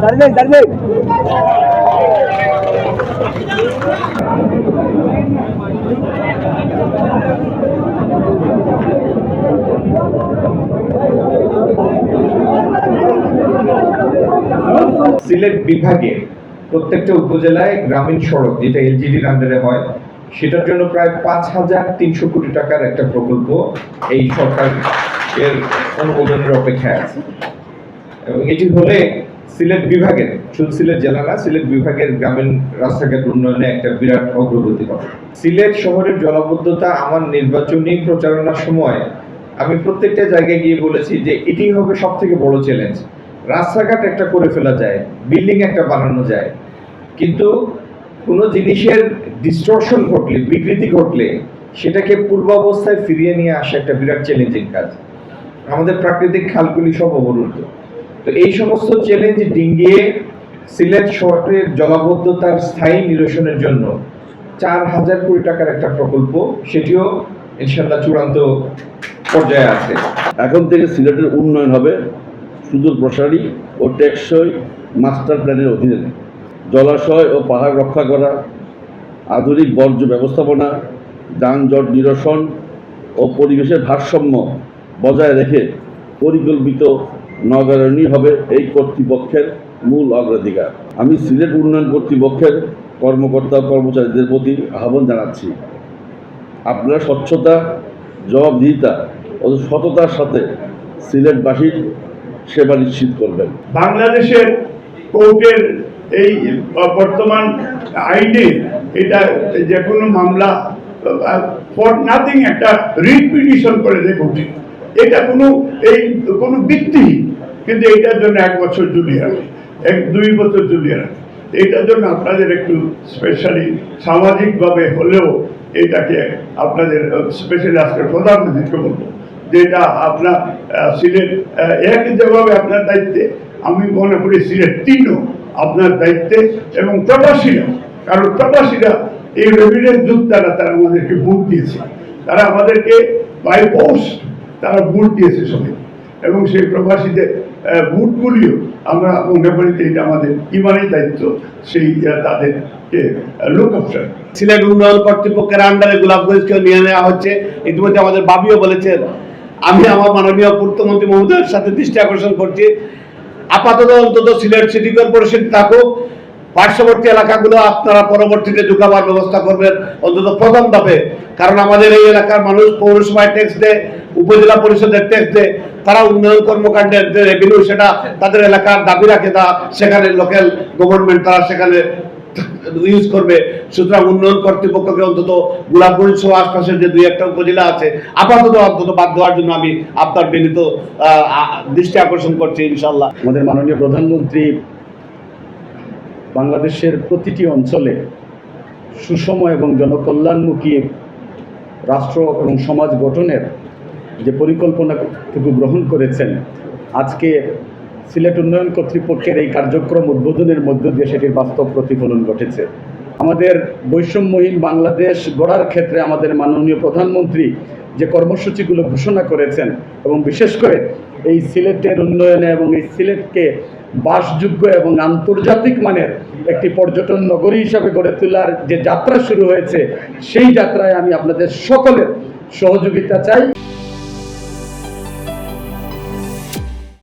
সিলেট বিভাগে প্রত্যেকটা উপজেলায় গ্রামীণ সড়ক যেটা এলজিডির আন্ডারে হয় সেটার জন্য প্রায় ৫,৩০০ কোটি টাকার একটা প্রকল্প এই সরকারের অনুমোদনের অপেক্ষায় আছে এবং এটি হলে সিলেট বিভাগের, শুধু সিলেট জেলা না, সিলেট বিভাগের গ্রামীণ রাস্তাঘাট উন্নয়নে একটা বিরাট অগ্রগতি হবে। সিলেট শহরের জলাবদ্ধতা আমার নির্বাচনী প্রচারণার সময় আমি প্রত্যেকটা জায়গায় গিয়ে বলেছি যে এটি হবে সব থেকে বড় চ্যালেঞ্জ। রাস্তাঘাট একটা করে ফেলা যায়, বিল্ডিং একটা বানানো যায়, কিন্তু কোনো জিনিসের ডিস্টরশন ঘটলে, বিকৃতি ঘটলে সেটাকে পূর্বাবস্থায় ফিরিয়ে নিয়ে আসা একটা বিরাট চ্যালেঞ্জিং কাজ। আমাদের প্রাকৃতিক খালগুলি সব অবরুদ্ধ, তো এই সমস্ত চ্যালেঞ্জ ডিঙ্গিয়ে সিলেট শহরের জলাবদ্ধতার স্থায়ী নিরসনের জন্য ৪,০০০ কোটি টাকার একটা প্রকল্প, সেটিও ইনশাআল্লাহ চূড়ান্ত পর্যায়ে আছে। এখন থেকে সিলেটের উন্নয়ন হবে সুদূর প্রসারী ও টেকসই মাস্টার প্ল্যানের অধীনে। জলাশয় ও পাহাড় রক্ষা করা, আধুনিক বর্জ্য ব্যবস্থাপনা, যানজট নিরসন ও পরিবেশের ভারসাম্য বজায় রেখে পরিকল্পিত নগরায়নই হবে এই কর্তৃপক্ষের মূল অগ্রাধিকার। আমি সিলেট উন্নয়ন কর্তৃপক্ষের কর্মকর্তা কর্মচারীদের প্রতি আহ্বান জানাচ্ছি, আপনারা স্বচ্ছতা, জবাবদিহিতা ও সততার সাথে সিলেটবাসীর সেবা নিশ্চিত করবেন। বাংলাদেশের কোর্টের এই বর্তমান আইনে এটা যে কোনো মামলা ফর নাথিং একটা রিট পিটিশন করে দেয় কোর্টে, এটা কোনো ভিত্তিহীন, কিন্তু এটার জন্য 1 বছর ঝুলিয়ে রাখে, 2 বছর ঝুলিয়ে রাখে। এটার জন্য আপনাদের একটু স্পেশালি সামাজিকভাবে হলেও এটাকে আপনাদের স্পেশালি আজকে প্রধানমন্ত্রীকে বলবো যেটা আপনার সিলেট এক যেভাবে আপনার দায়িত্বে, আমি মনে করি সিলেট 3ও আপনার দায়িত্বে, এবং প্রবাসীরা, কারণ প্রবাসীরা এই রেভিডেন্স যুগ তারা আমাদেরকে ভোট দিয়েছে, তারা আমাদেরকে বাই পোস্ট তারা ভোট দিয়েছে সবাই, এবং সেই প্রবাসীদের ভোটগুলিও আমরা মনে করি যে এটা আমাদের ইমানি দায়িত্ব, সেই তাদেরকে লুক আফটার। সিলেট উন্নয়ন কর্তৃপক্ষের আন্ডারে গোলাপগঞ্জকে নিয়ে নেওয়া হচ্ছে, ইতিমধ্যে আমাদের বাবিও বলেছেন। আমি আমার মাননীয় পূর্তমন্ত্রী মহোদয়ের সাথে দৃষ্টি আকর্ষণ করছি, আপাতত অন্তত সিলেট সিটি কর্পোরেশন থাকুক, পার্শ্ববর্তী এলাকাগুলো আপনারা পরবর্তীতে ঢুকাবার ব্যবস্থা করবেন অন্তত প্রথম ধাপে, কারণ আমাদের এই এলাকার মানুষ পৌরসভায় ট্যাক্স দেয়, উপজেলা পরিষদের ট্যাক্স দেয়, তারা উন্নয়ন কর্মকাণ্ডের যে রেভিনিউ সেটা তাদের এলাকার দাবি রাখে, তা সেখানে লোকাল গভর্নমেন্ট তারা সেখানে ইউজ করবে। সুতরাং উন্নয়ন কর্তৃপক্ষকে অন্তত গোলাপগঞ্জ সহ আশপাশের যে 2-1টা উপজেলা আছে আপাতত অন্তত বাদ দেওয়ার জন্য আমি আপনার বিনীত দৃষ্টি আকর্ষণ করছি ইনশাল্লাহ। আমাদের মাননীয় প্রধানমন্ত্রী বাংলাদেশের প্রতিটি অঞ্চলে সুষম এবং জনকল্যাণমুখী রাষ্ট্র এবং সমাজ গঠনের যে পরিকল্পনাটুকু গ্রহণ করেছেন, আজকে সিলেট উন্নয়ন কর্তৃপক্ষের এই কার্যক্রম উদ্বোধনের মধ্য দিয়ে সেটির বাস্তব প্রতিফলন ঘটেছে। আমাদের বৈষম্যহীন বাংলাদেশ গড়ার ক্ষেত্রে আমাদের মাননীয় প্রধানমন্ত্রী যে কর্মসূচিগুলো ঘোষণা করেছেন, এবং বিশেষ করে এই সিলেটের উন্নয়নে এবং এই সিলেটকে বাসযোগ্য এবং আন্তর্জাতিক মানের একটি পর্যটন নগরী হিসাবে গড়ে তোলার যে যাত্রা শুরু হয়েছে, সেই যাত্রায় আমি আপনাদের সকলের সহযোগিতা চাই।